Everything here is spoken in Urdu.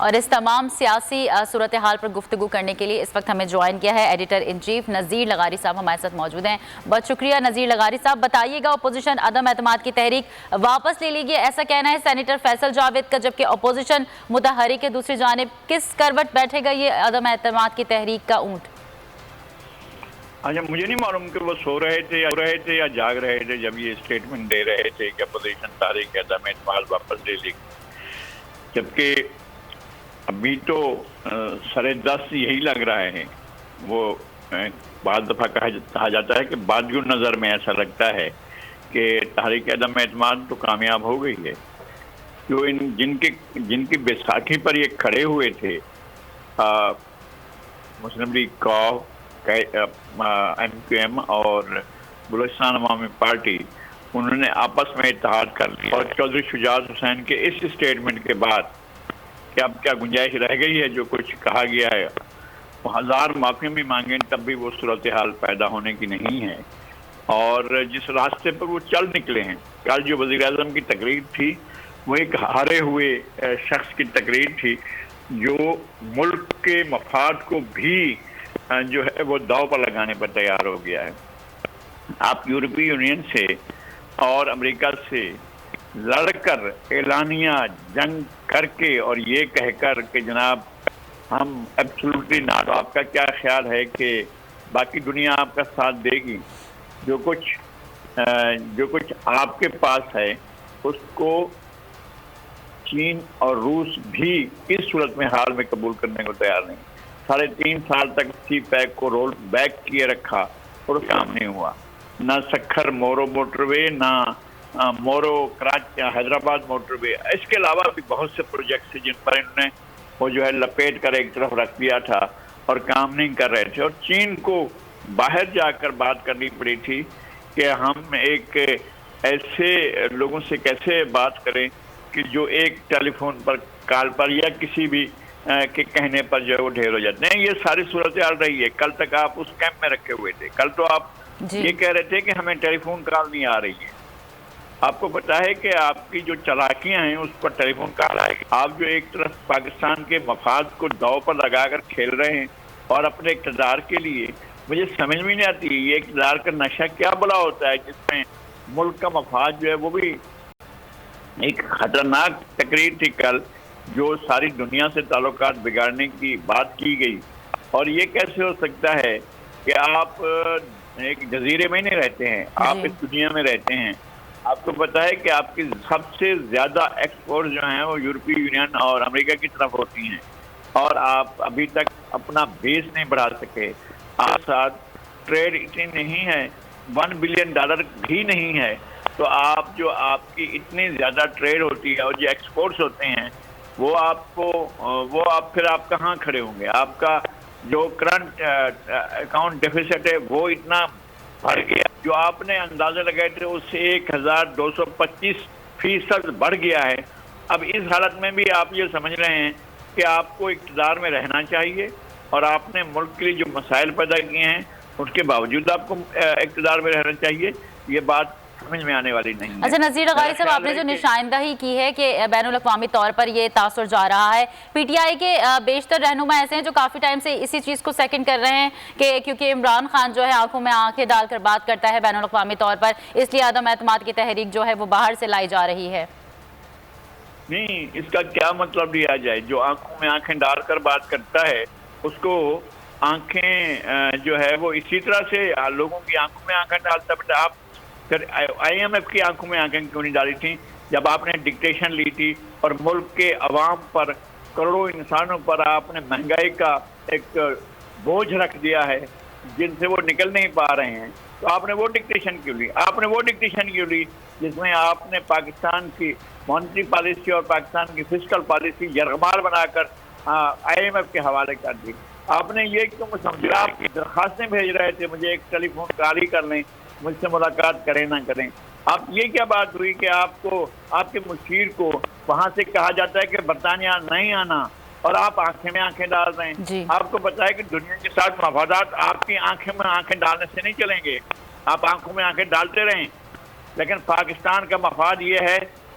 اور اس تمام سیاسی صورتحال پر گفتگو کرنے کے لیے اس وقت ہمیں جوائن کیا ہے ایڈیٹر ان چیف نذیر لغاری صاحب ہمارے ساتھ موجود ہیں۔ بہت شکریہ نذیر لغاری صاحب۔ بتائیے گا اپوزیشن عدم اعتماد کی تحریک واپس لے لیجیے ایسا کہنا ہے سینیٹر فیصل جاوید کا، جبکہ اپوزیشن متحرک ہے دوسری جانب، کس کروٹ بیٹھے گا یہ عدم اعتماد کی تحریک کا اونٹ؟ اچھا، مجھے نہیں معلوم کہ وہ سو رہے تھے یا جاگ رہے تھے جب یہ اسٹیٹمنٹ دے رہے تھے کہ اپوزیشن تحریک عدم اعتماد واپس لے لی، جبکہ ابھی تو سر دست یہی لگ رہا ہے۔ وہ بعض دفعہ کہا جاتا ہے کہ بادیوں نظر میں ایسا لگتا ہے کہ تحریک عدم اعتماد تو کامیاب ہو گئی ہے، جو جن کی بیساکھی پر یہ کھڑے ہوئے تھے، مسلم لیگ ایم کیو ایم اور بلوچستان عوامی پارٹی، انہوں نے آپس میں اتحاد کر لیا، اور چودھری شجاعت حسین کے اس اسٹیٹمنٹ کے بعد کہ اب کیا گنجائش رہ گئی ہے؟ جو کچھ کہا گیا ہے وہ ہزار معافی بھی مانگیں تب بھی وہ صورتحال پیدا ہونے کی نہیں ہے، اور جس راستے پر وہ چل نکلے ہیں، کل جو وزیر اعظم کی تقریر تھی وہ ایک ہارے ہوئے شخص کی تقریر تھی جو ملک کے مفاد کو بھی جو ہے وہ داؤ پر لگانے پر تیار ہو گیا ہے۔ آپ یورپی یونین سے اور امریکہ سے لڑ کر اعلانیہ جنگ کر کے اور یہ کہہ کر کہ جناب ہم ایبسولوٹلی ناٹ، آپ کا کیا خیال ہے کہ باقی دنیا آپ کا ساتھ دے گی؟ جو کچھ آپ کے پاس ہے اس کو چین اور روس بھی اس صورت میں حال میں قبول کرنے کو تیار نہیں۔ 3.5 سال تک سی پیک کو رول بیک کیے رکھا اور کام نہیں ہوا، نہ سکھر مورو موٹر وے، نہ مورو کراچی حیدرآباد موٹر وے، اس کے علاوہ بھی بہت سے پروجیکٹس جن پر انہوں نے وہ جو ہے لپیٹ کر ایک طرف رکھ دیا تھا اور کام نہیں کر رہے تھے، اور چین کو باہر جا کر بات کرنی پڑی تھی کہ ہم ایک ایسے لوگوں سے کیسے بات کریں کہ جو ایک ٹیلی فون پر کال پر یا کسی بھی کے کہنے پر جو ہے وہ ڈھیر ہو جاتے ہیں۔ یہ ساری صورتحال رہی ہے۔ کل تک آپ اس کیمپ میں رکھے ہوئے تھے، کل تو آپ یہ کہہ رہے تھے کہ ہمیں ٹیلی فون کال نہیں آ رہی ہے۔ آپ کو پتا ہے کہ آپ کی جو چالاکیاں ہیں اس پر ٹیلی فون کال آئے گی۔ آپ جو ایک طرف پاکستان کے مفاد کو داؤ پر لگا کر کھیل رہے ہیں اور اپنے اقتدار کے لیے، مجھے سمجھ میں نہیں آتی یہ اقتدار کا نشہ کیا بلا ہوتا ہے جس میں ملک کا مفاد جو ہے وہ بھی ایک خطرناک تقریر تھی کل، جو ساری دنیا سے تعلقات بگاڑنے کی بات کی گئی، اور یہ کیسے ہو سکتا ہے کہ آپ ایک جزیرے میں نہیں رہتے ہیں، آپ اس دنیا میں رہتے ہیں۔ آپ کو پتا ہے کہ آپ کی سب سے زیادہ ایکسپورٹ جو ہیں وہ یورپی یونین اور امریکہ کی طرف ہوتی ہیں، اور آپ ابھی تک اپنا بیس نہیں بڑھا سکے۔ آپ ساتھ ٹریڈ اتنی نہیں ہے، $1 بلین بھی نہیں ہے، تو آپ کی اتنی زیادہ ٹریڈ ہوتی ہے اور جو ایکسپورٹس ہوتے ہیں وہ آپ پھر آپ کہاں کھڑے ہوں گے؟ آپ کا جو کرنٹ اکاؤنٹ ڈیفیسٹ ہے وہ اتنا بڑھ گیا، جو آپ نے اندازے لگائے تھے اس سے 1225% بڑھ گیا ہے۔ اب اس حالت میں بھی آپ یہ سمجھ رہے ہیں کہ آپ کو اقتدار میں رہنا چاہیے، اور آپ نے ملک کے لیے جو مسائل پیدا کیے ہیں اس کے باوجود آپ کو اقتدار میں رہنا چاہیے، یہ بات سمجھ میں آنے والی نہیں ہے۔ اچھا نذیر لغاری صاحب، آپ نے جو نشاندہی کی ہے کہ بین الاقوامی طور پر یہ تاثر جا رہا ہے، پی ٹی آئی کے بیشتر رہنما ایسے ہیں جو کافی ٹائم سے اسی چیز کو سیکنڈ کر رہے ہیں کہ کیونکہ عمران خان جو ہے آنکھوں میں آنکھیں ڈال کر بات کرتا ہے بین الاقوامی طور پر، اس لیے عدم اعتماد کی تحریک جو ہے وہ باہر سے لائی جا رہی ہے۔ نہیں، اس کا کیا مطلب لیا جائے؟ جو آنکھوں میں آنکھیں ڈال کر بات کرتا ہے اس کو آنکھیں جو ہے وہ اسی طرح سے لوگوں کی آنکھوں میں آنکھیں ڈالتا ہے۔ آپ پھر آئی ایم ایف کی آنکھوں میں آنکھیں کیوں نہیں ڈالی تھیں جب آپ نے ڈکٹیشن لی تھی اور ملک کے عوام پر، کروڑوں انسانوں پر آپ نے مہنگائی کا ایک بوجھ رکھ دیا ہے جن سے وہ نکل نہیں پا رہے ہیں؟ تو آپ نے وہ ڈکٹیشن کیوں لی؟ آپ نے وہ ڈکٹیشن کیوں لی جس میں آپ نے پاکستان کی مانیٹری پالیسی اور پاکستان کی فسکل پالیسی یرغمال بنا کر آئی ایم ایف کے حوالے کر دی؟ آپ نے یہ کیوں سمجھا؟ آپ کی درخواستیں بھیج رہے تھے مجھے ایک ٹیلی فون کال ہی کر لیں، مجھ سے ملاقات کریں نہ کریں۔ آپ یہ کیا بات ہوئی کہ آپ کے مشیر کو وہاں سے کہا جاتا ہے کہ برطانیہ نہیں آنا، اور آپ آنکھیں میں آنکھیں ڈال رہے ہیں؟ آپ کو پتا ہے کہ دنیا کے ساتھ مفادات آپ کی آنکھیں میں آنکھیں ڈالنے سے نہیں چلیں گے، آپ آنکھوں میں آنکھیں ڈالتے رہیں، لیکن پاکستان کا مفاد یہ ہے